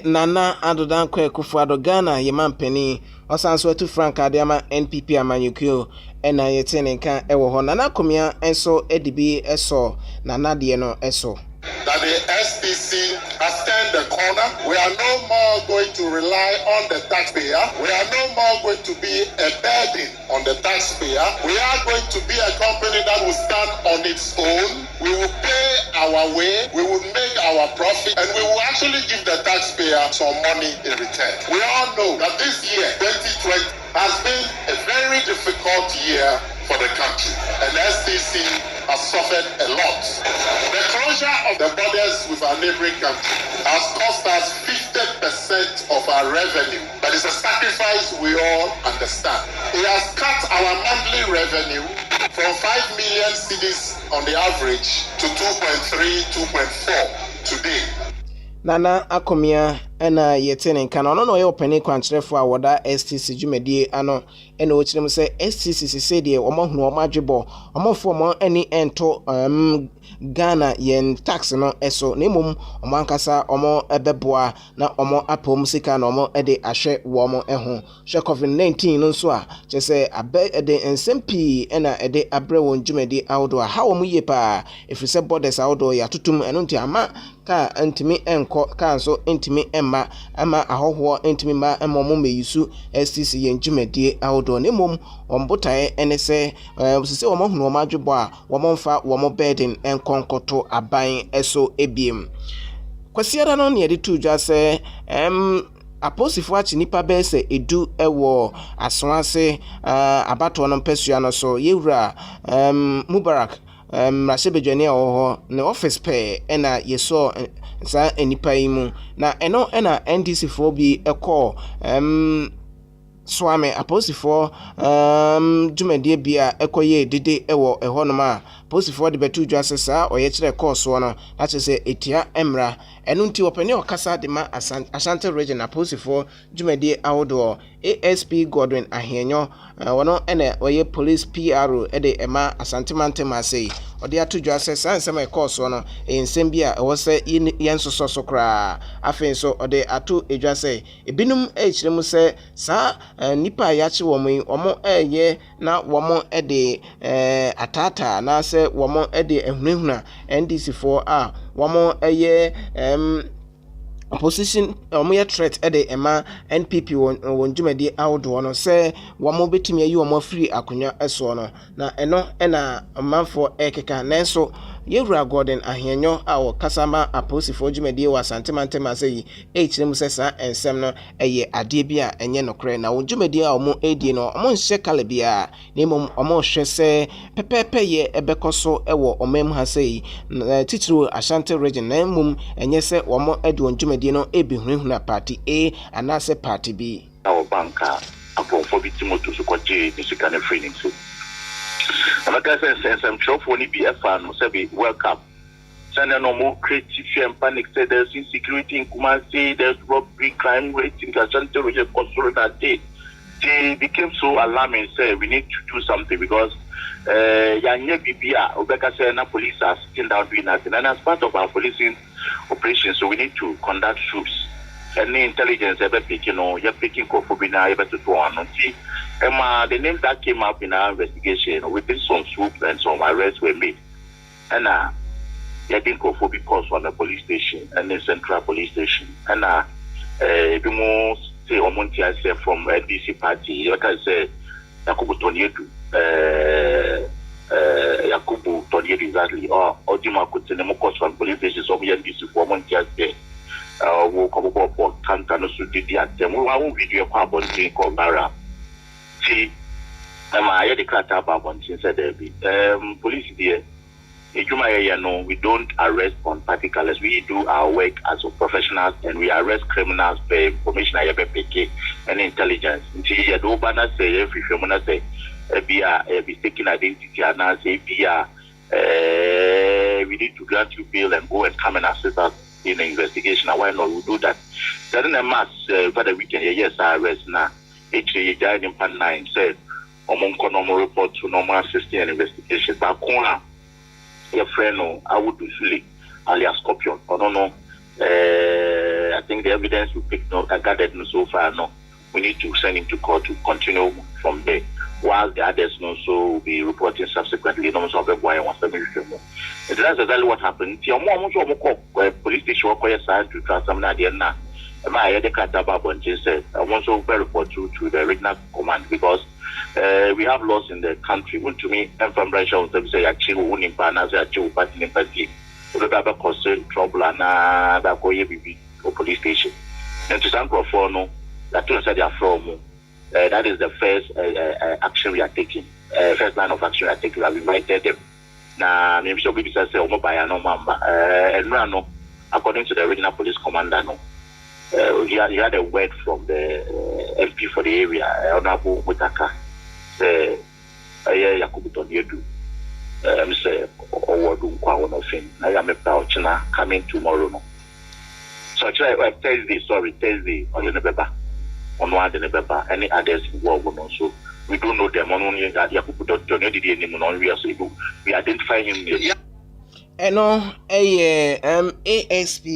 Nana Adodanko Akufo-Addo Ghana yemampeni osanso atu frank adiama NPP amanyukio ena yetene nka ewo ho Nana Akomia enso edibi eso Nana de no eso that the SPC has turned the corner. We are no more going to rely on the taxpayer. We are no more going to be a burden on the taxpayer. We are going to be a company that will stand on its own. We will pay our way. We will make our profit, and we will actually give the taxpayer some money in return. We all know that this year, 2020, has been a very difficult year for the country, and STC has suffered a lot. The closure of the borders with our neighboring country has cost us 50% of our revenue, but it's a sacrifice we all understand. It has cut our monthly revenue from 5 million cedis on the average to 2.3, 2.4 today. Nana Akomia ena yetene nka no no ye opani kwantrefo a woda STC jumedie ano ena ochirem se STC sese omahunu omadwebo omofo mo ani ento Ghana yen tax no eso na emom omankasa omo ebeboa na omo apom sika na omo ede ahwe wo omo eho hwe COVID-19 no nso a chese abe ede ensempi ena ede abre won jumedie awdo a ha omo yepa efrise borders awdo ya tutum eno nti ama ka ntimi enko ka nso ntimi emma ama ahoho ntimi ma emmo meyisu STC yen jumedie awdo na emom ombotae ene se sese omahunu omadwebo a womfa womo burden konkoto aban eso ebiem kwasiara no ne yede tudwa se aposifo achi nipa bese edu ewo asonase abato no mpesua no so yewura Mubarak Rasebedwane a ho ne office pay ena yeso sa enipa yi mu na eno ena NDC fo bi ekọ swame aposifo dwumadie bia ekoye dede ewo ehonoma aposifo de betu dwa sesa oye kire course no na chese etia emra enu nti opani okasa de ma Ashanti region aposifo dwumadie awodo ASP Godwin Ahienyo wono ene oye police PRO ede ema Asante Mantema sei ode atudwa sesa nsema course no ensem bia ewose yensoso so kra afen so ode atu edwa sei ebinum echiremu se sa nipa yachi womo eye na womo ede atata na se womo ede ehunehuna NDC for womo eye opposition omo threat ede ema NPP won dwumadi awdo no se womo betumi ayi womo free akonya eso no na eno ena manfo ekeka nenso yewura Gordon Ahienyo awo kasama aposifo dwumadi wa Asante Mantema sei echirem sesa ensem no eye ade bia enye nokre na dwumadi a omo edi no omo nhye kala bia nemom omo hwe se pepepe ye ebekoso ewo omem ha sei titiro Ashanti region nemom enye se omo edi dwumadi no ebihunhuna party A anase party B our banka apofo bitimoto so kwaje nisika na free so like I said, I'm sure for any BFA no say welcome. Send no more creative and panic. Say there's insecurity in Kumasi, there's robbery, crime rate in the Ashanti region. Also that day, they became so alarming. Say we need to do something because Yanya Bibia, Obeka say na police are sitting down doing nothing, and as part of our policing operation, so we need to conduct troops. Any intelligence ever picking, you're picking Kofobina, ever to go on. See. The names that came up in our investigation, within some swoop and some arrests were made. And I think of because on the police station and the central police station. And the most say Omonti I say from NDC party, like I said, Yakubu Toniedu, Yakubu Toniedu exactly, or Odima could send them across from police station, so we NDC for Omonti I say. We'll come up for Kantano Sudi at them. We won't video about the Kobara. See, I had the cat about one since there be police there. We don't arrest on particulars. We do our work as professionals and we arrest criminals by information I have and intelligence. See, you do banner say every film say be mistaken identity and I say we need to grant you bail and go and come and assist us in the investigation. Why not we do that? Then a mass for the weekend, yes, I arrest now. Actually, died in Pan 9 said, among normal report to normal assisting an investigation. But your friend, I would do Suli, alias Scorpion. I don't know. I think the evidence we picked up, I gathered so far, no. We need to send him to court to continue from there. While the others also will be reporting subsequently, no one wants to be sure. That's exactly what happened. Your mom was police station, to trust some idea now. I had said I want to report to the regional command because we have laws in the country. When to me, and from Russia, say actually winning partners, actually party in party, cause trouble and that go or police station. And to some no, that turns out they are from. That is the first action we are taking. First line of action we are taking. We have invited them. Now, maybe some people say, "Oh, my no mamba." And no, according to the regional police commander, no. He had a word from the MP for the area, Honorable Mutaka. Yakubu Toniedu. Say, Owodun Kwawonofin. I am a Pauchina coming tomorrow. No. So actually, Thursday, on the Nebeba. On one the Nebeba, any others involved also. We don't know them. Only that Yakubu Toniedu, we identify him. Eno, ASP.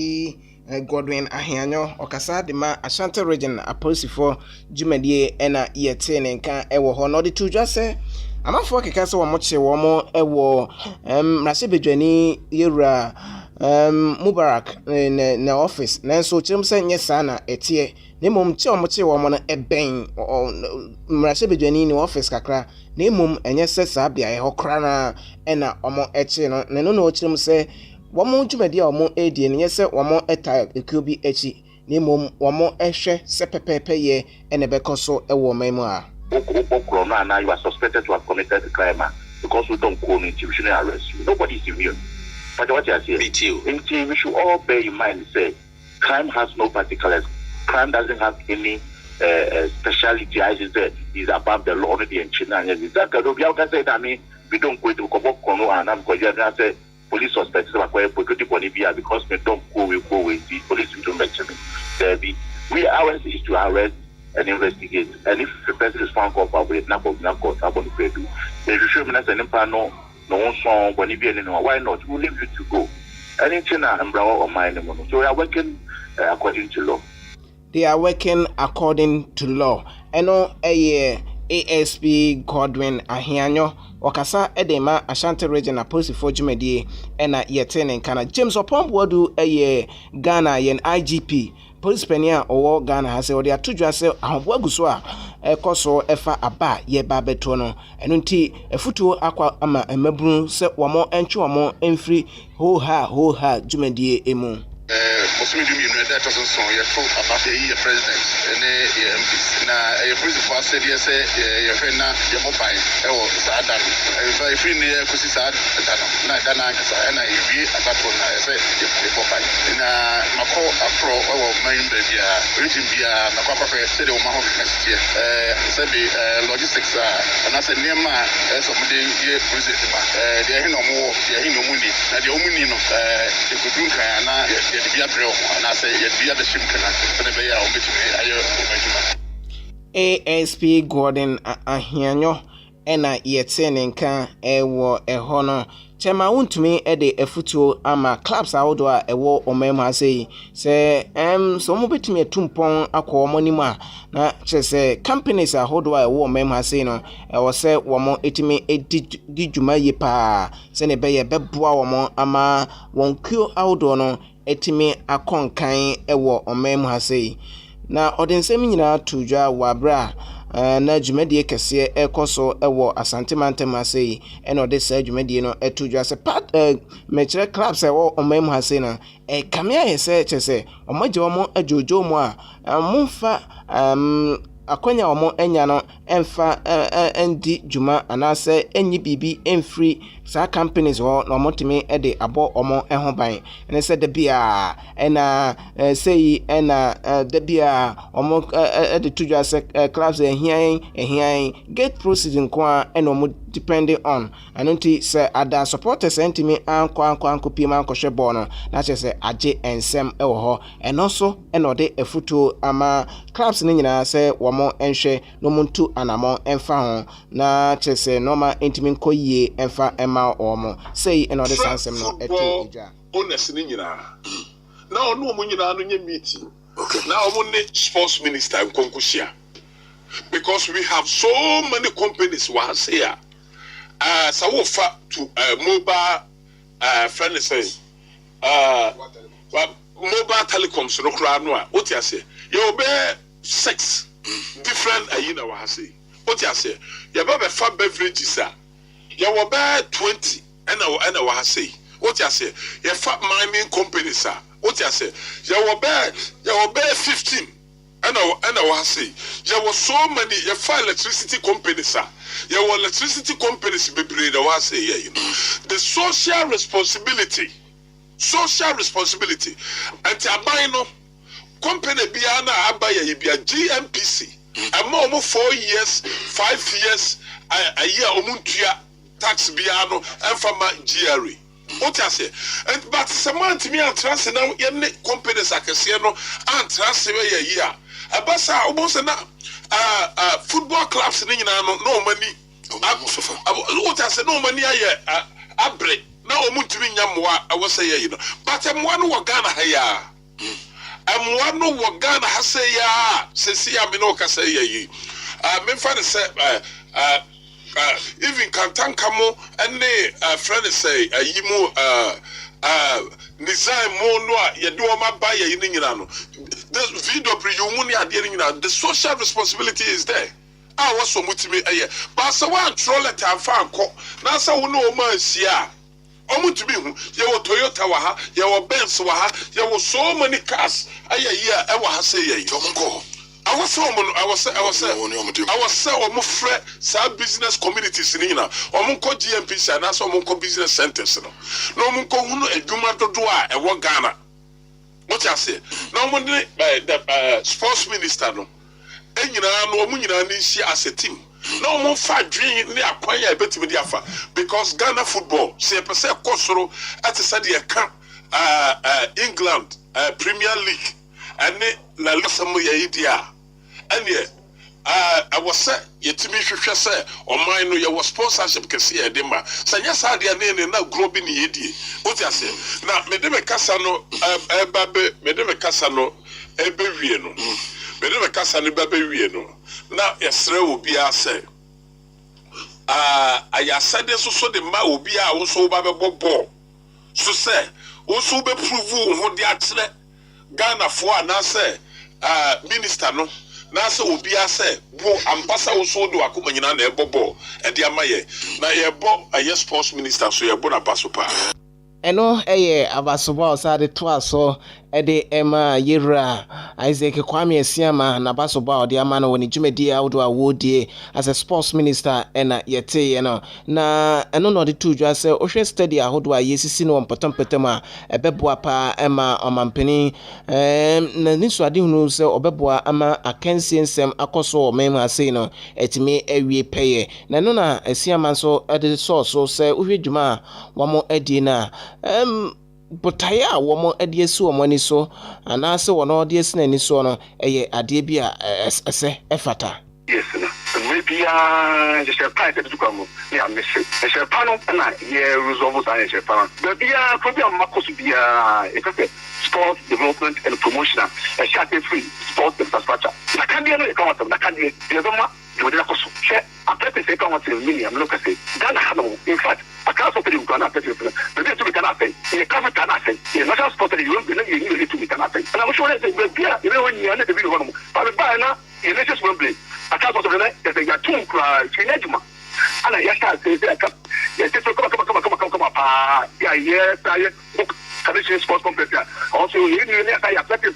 Godwin Ahienyo okasa de ma Ashanti region aposifo dwumadie ena yete ne nka ewo ho no de tudwa se amafo keka se wo mo che wo mo ewo Rasebedwane yewura Mubarak na office nanso chirem se nye sa na etie ne mom che wo mo no eben Rasebedwane ni office kakra ne mom enye se sa bia e ho kra na ena omo eche no chirem se womo dwumadi a womo edie ne yese womo eta ekubi echi ne mom wamo ehwe se pepepe ye ene bekoso ewo memu a now you are suspected to have committed a crime because we don't call it, we shouldn't arrest you. Nobody is immune. But what you are saying, we should all bear in mind, say, crime has no particulars. Crime doesn't have any speciality. I just say is above the law. The we don't go to Kono and I'm going to say police suspects because we don't go, we go with the police to mention it. We ours is to arrest and investigate. And if the person is found culpable with number they should be no song when you be why not? We'll leave you to go. Anything or mine. So we are working according to law. They are working according to law. Eno ASP Godwin Ahianyo wakasa edema Ashanti Region Police for Jumedie ena yetene kana James Opombodu Ghana yen IGP police penia owo Ghana hase odi atudwa se ahobwa guso a ekoso efa aba ye ba beto no eno nti efutuo akwa ama emabunu se wamo enche wamo emfiri ho ha Jumedie emu Mosumi Jumi that doesn't so you about the president and the MPs. Now, a principal said, yes, your friend, your mobile, or Sadan. If I feel near Kusisad, Dana, and I be at that one, I said, your mobile. In Mako, a pro, or main baby, reaching via Nakapa, said, Omaha, said the logistics, and I said, Nema, somebody here, president, they're no more, they're no money, and the only of the Kudunka, and ASP Gordon Ahianyo ena yetene nka ewo eho no chema wuntumi ede efutuo ama clubs awodo a ewo omemu asei se so mo betumi atumpon akọ omonimo a na chese companies ahodo a ewo omemu asei no ewo se womo etimi edi dwuma yi pa se ne beye beboa womo ama wonkuo awodo no etimi akonkan ewo omemu asei na odensem nyina tujwa wabra na dwumadie kese ekoso ewo Asante Mantem asei ena ode sa dwumadie no etujwa se part mechere clubs ewo omemu asei na kamia yese chese omaje omo ajojo mu a mumfa akonya omo enya no emfa endi dwuma anase enyi bibi emfri sa companies ho no motimi ede abo omo ehoban ene se de bia ena sei ena de bia omo ede tudwa se clubs ehian get proceeding kwa ena omo depending on anunti se ada supporters entimi anko pima anko hwebo no na che se age ensem ewo ho eno so ena ode efuto ama clubs ni nyina se womo enhwe no muntu anamo emfa ho na che se normal entimi nkoyie emfa ema omo say ena ode sansem no eto eja honest ni nyina na onu omo nyina no nye meeting na omo ne sports minister nkonkushia because we have so many companies once here so we fa to mobile friend say mobile telecoms no kra no a oti ase you be 6 different ayina wa say oti ase you be fa beverages a you be 20 and wa say oti ase you fa mining companies a oti ase you be 15 and I say there were so many electricity companies there were electricity companies be I say you know the social responsibility and abino company biana abaya yibia GMPC among 4 years 5 years a year omuntua tax biano and from GRE. What I say, but someone to me and trust now any companies I can see no and trust a year. Abasa almost na football clubs ni no money. What I say no money a break. Now omuntumi nyamwa I was say you know. But I'm one who Ghana haya. I'm one who Ghana has say ya. Say I no ka say ye. Me fan say even Kantankamo and the friend say yimu Nizai Monwa Yaduama Baya Yinano. The video pre-humani are the social responsibility is there. I was so much me a year. But so one troll at our farm. Nasa who know man sia. to be who you Toyota waha, you Benz waha, you so many cars. I ever say ye. I was some business communities in Ina, or Munko GMP, and also Munko business centers. No Munko a Jumato Dua, a one Ghana. What I say? No one the sports minister. No, and you know, no Munina as a team. No more fat dream near acquire a bit with Yafa because Ghana football, say per se Kosoro at the Sadia Camp, England, Premier League, and La Lusamuya Idia. And yet, I was said, yet to me, say, or mine, no, your sponsorship can see a dimmer. So, yes, I did now globing the idiot. What I say now, Madame Cassano, Madame Cassano, Ebevieno, Madame Cassano, Babevieno. Now, yes, there will be a say. I said this also the man will be also Bababo. So say, also be prove what the actual Ghana for and I say, Minister no. Nasa will be a say, Bo ambassador also do a Kumana Bobo, and the Amaye. Now, you're Bob, a yes sports minister, so you're Bona Basopa. Eno abasoba osade to aso ede ema yira Isaac Kwame Esiama na basoba ode amana woni dwumedi awdo awodie as a sports minister ena yete na eno no de to dwa se ohwe study ahodo ayesisi no mpotompotem a ebeboa pa ema omampeni na niso ade hunu se obeboa ama akansi nsem akoso o mem ase no etimi awie peye na no na Esiama so ede so se ohwe dwuma wamo edi na botaya womo adiesi womani so anase wono adiesi na ni so no eye ade bia ese efata yes na maybe je sais pas peut-être comme ya monsieur je sais pas non na ye resolve ça je sais pas mais bien problem makosu bia e fait sport development and promotional a shate free sport infrastructure na kan dia no e kan na kan dia de ma je veux dire koso che après c'est quand on se million no kasi Ghana hano in fact across the Ghana people the to be Ghana say you can't Ghana say you national sport you won't be you need to be Ghana say and I'm sure that bia you know when you are the video one but by now you need just one play across the Ghana there's a two chinejuma and I just say come yes come yes Commission Sports Complex. Also, you need to affect 8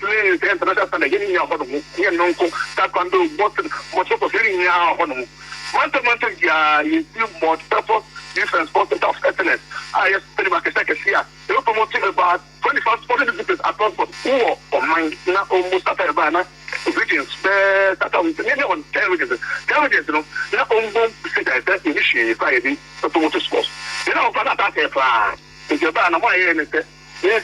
lanes international standard. You need to have a non-co taekwondo, but for feeling now on month, you see more purpose, different sports of excellence. I just tell you, I can here. They are promoting about 25 sporting disciplines across the or mind, not almost at a regions, that are maybe on 10 regions. 10 regions, you know, not almost that initiative by the promoter sports. You know, for that, if you're bad, I'm anything. Yes,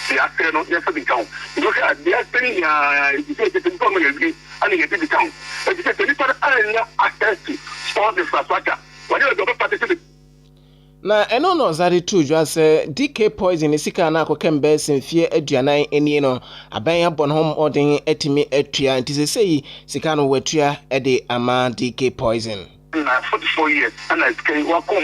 the actor, not yes, the count. Look at the acting, you say the government agree, and you get the count. But you say the little access to sport infrastructure. Whatever the participate. Na eno no zari tu jwa se DK Poison isika na akokembe semfie aduanan eni no aban abon hom odin etimi atua ntise sei sika no watua ede ama DK Poison. Na 44 years and I say wako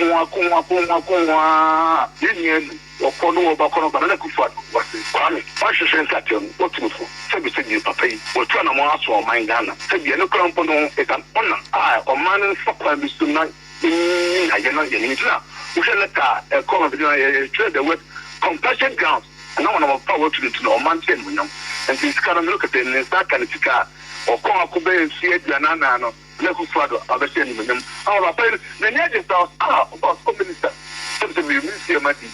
yen okono obakono bana kufa wase kwame fashion sensation otufu sebi sebi papa yi otua na mo aso o man Ghana sebi no krampo no is an honor o man sokwa bisuna ayena yenina we shall let a common video trade the word compassion grounds and no one of power to the no man ten we and this kind of look at the start kan tika o ko akube sie aduana no leku fado abese ni menem our parents the near just about minister so we minister mati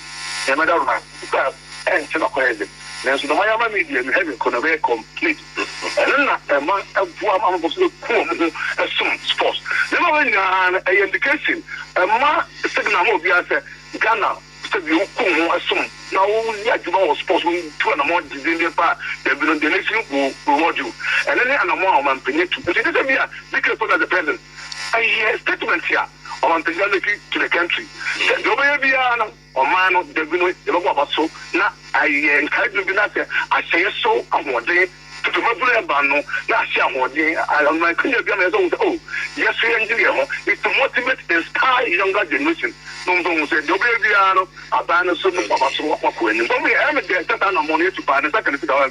e ma da ro and chino crazy now so the my media you have it complete and na man abu am go so ko some sports never when an indication ma signal mo bia say Ghana you come assume now ya juma sports we two na more design pa the nation will reward you and then na more man penye to this is me because for the president I statement here on technology to the country the obiya o man the no about so na I encourage you na say I say so amode to mabule banu na sia amode I my can be am say oh yes we engineer is to motivate inspire younger generation no say the obiya no abana so no papa so wakwa ni so me am dey tata na money to pa na second sit down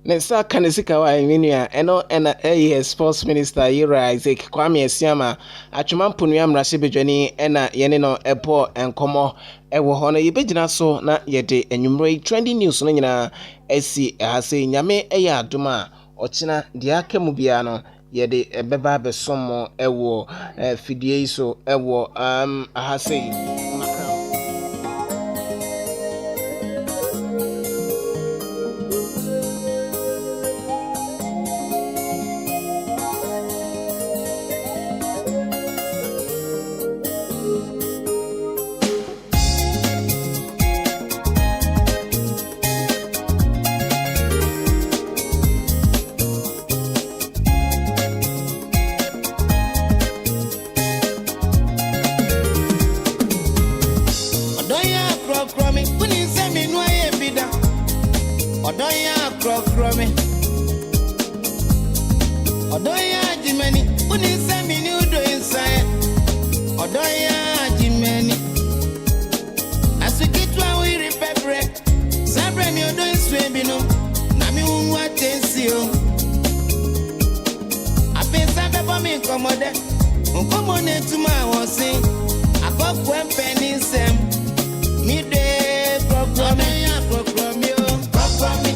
Nessa Kanesikawa Minia, and a sports minister, Ira Isaac Kwame Siama, Achuman Punyam Rasibijani, and Yenino Epo and Como, Ewo Hona Yibejina so na yede enumerate trending news nina esi hase nyame eya duma ochina diake mubiano yede ebeba besomo ewo fidie so ewo hase Odoya Jimeni, unisa minudo inside. Odoya Jimeni. As we get to we repair, Sabre mi odo inswebino, Nami unwa tensio. Apesa bebo mi komode, unkomone tuma wonsi. Akok wempeni sem, mi de program. Odoya program yo, program me.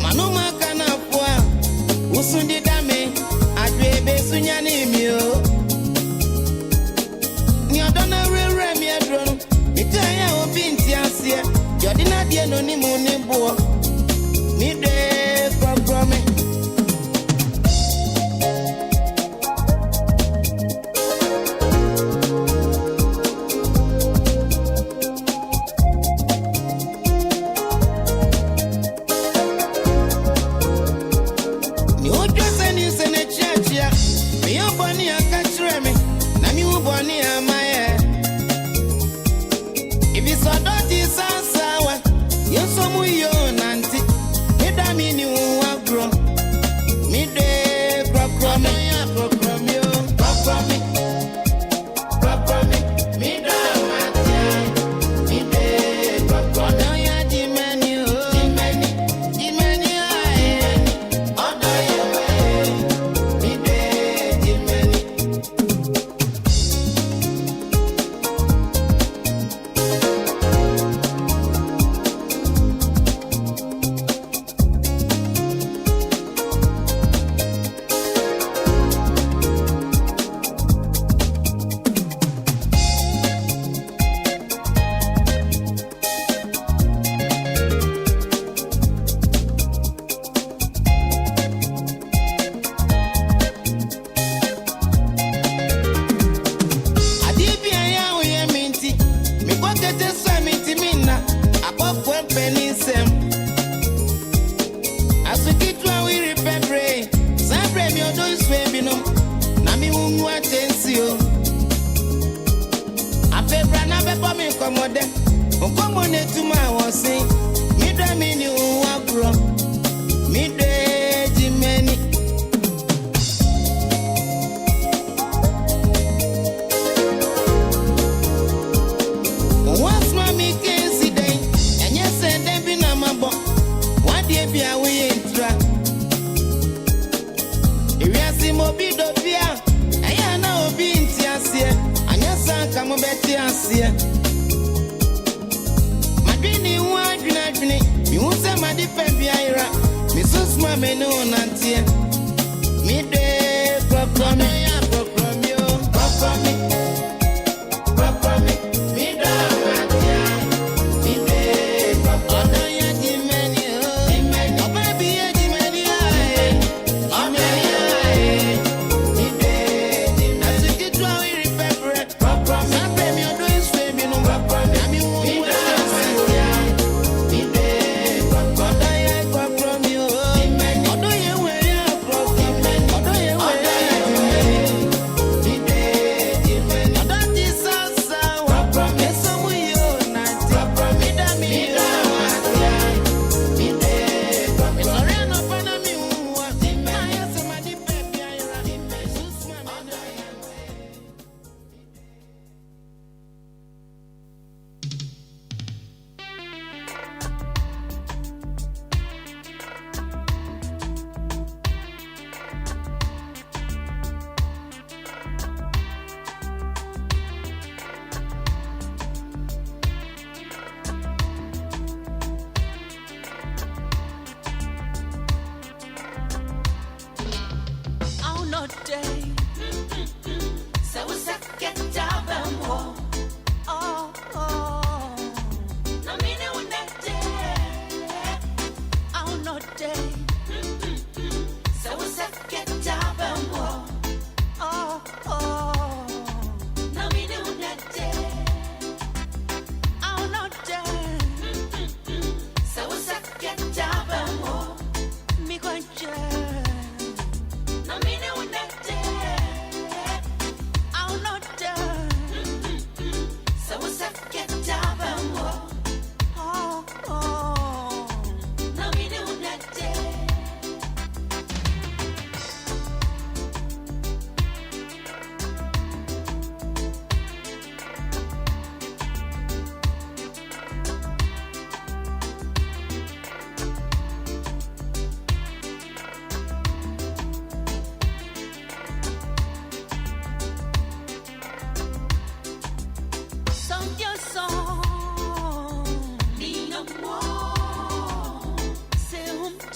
Manuma kana poa usundi dame adwebe sunyane mio ni odona rere mi adron itaya obi ntiasie yodina die no ni mu ni bo ni de program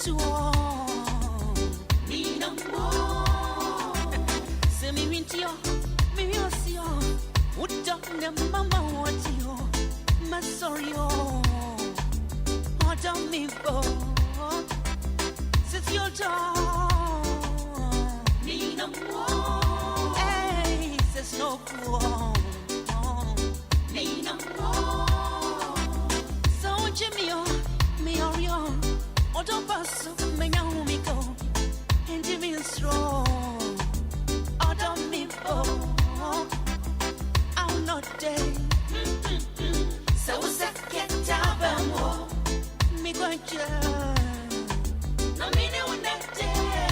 to all. Me no more. Say me wintio, me yosio. Would talk them mama what you. My sorry oh. What on me for? Since your door. Me no more. Hey, says no cool. Me no more. So Jimmy, me or you, or don't pass me now me go, and Jimmy is strong. Or don't me go. I'm not dead. So second more. Me go no me no not dead.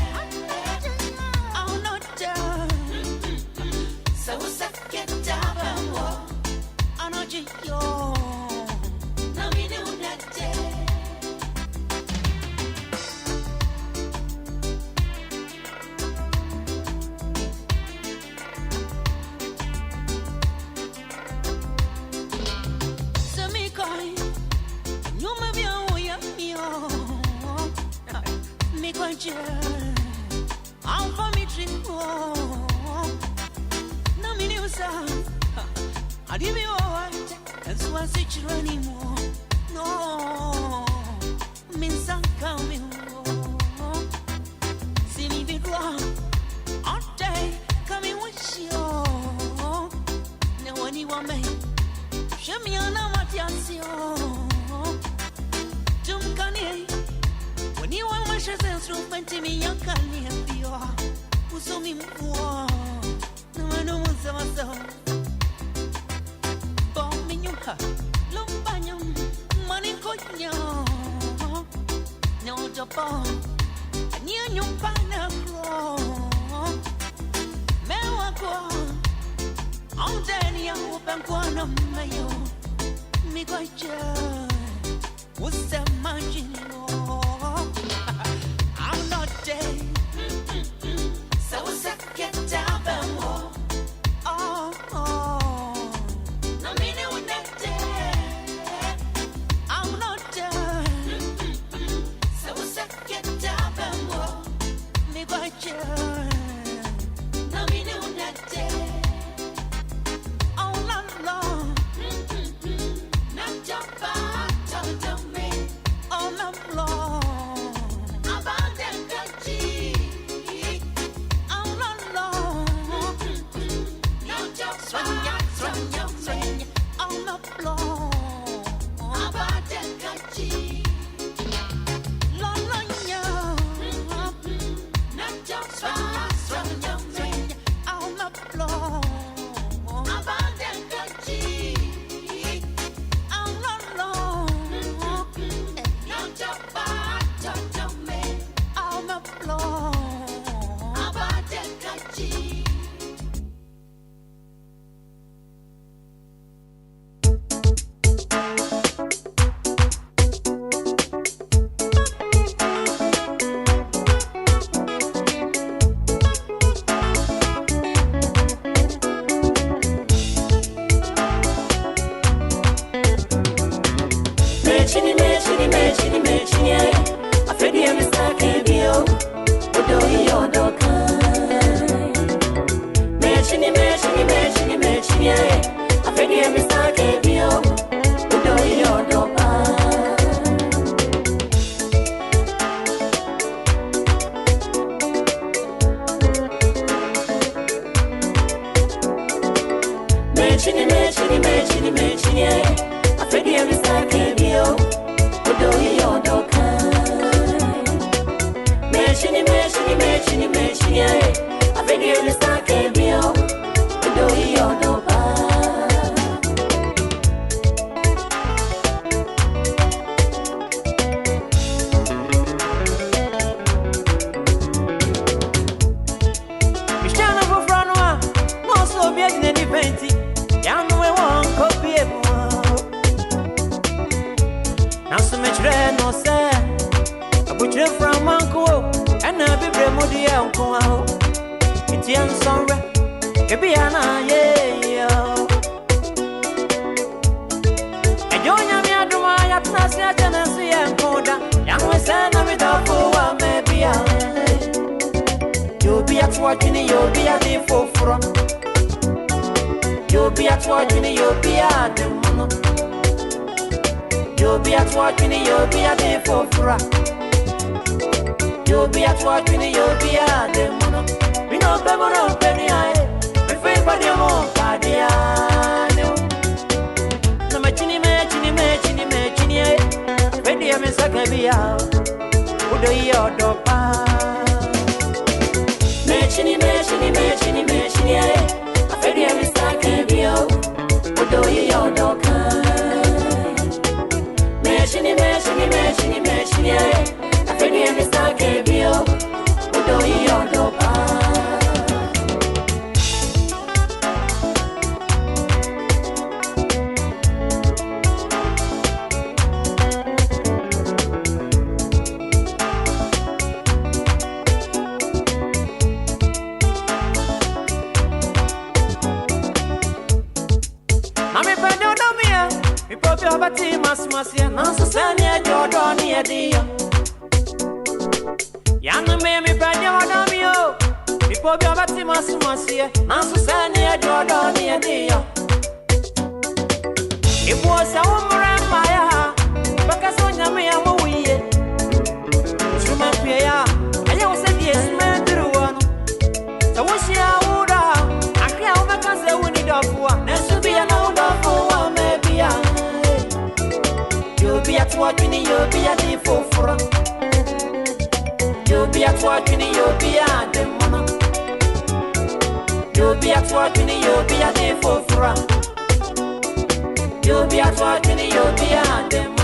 I'm not dead. So second more. I'm not yo. No me no not dead. So me going. You me be on your me going I'm for me trip. No me new sound. I didn't be alright. And so I see you anymore. No, means I'm coming. See me be wrong. All day coming with you. No one you want me. Show me on what you see. When you want my shirts and through plenty me young can you who saw me more. No I know what's myself. Bomb in your heart, look banyum, money coño. No job on, and you find a crow. Mewako, all day you open corner mayo. Me quite what's the margin? I'm not dead. So second down more. Oh, no me no not dead. I'm not dead. So second down more. Me by no me no not dead. Oh la la. Not jump back, don't me. Oh la la. Young we say na mi da fo watching you'll be a day for from. You'll be at watching you'll be a demon. You'll be at watching you'll be a day for from. You'll be at watching you'll be a demon. We know better penny eye. Everybody won't party. No machine, ready, I'm a sakabi out. Would you do Machine, ready, I'm a sakabi out. Would you do Machine, ready, I'm a sakabi out. Would you do Masia, Nancy Sanya, Jordan, Yadia. Yana Mammy Badamio, before Batimas Masia, Nancy Sanya, Jordan, Yadia. It was a woman and Maya, because on Yamia, we Shumapia, and you said yes, man, to one. So was she a wood? I can't because they would need of one. There should be an order for one, maybe. You'll be at watching, you'll be at the forefront. You'll be at watching, you'll be at the mono. You'll be at watching, you'll be at the forefront. You'll be at watching, you'll be at the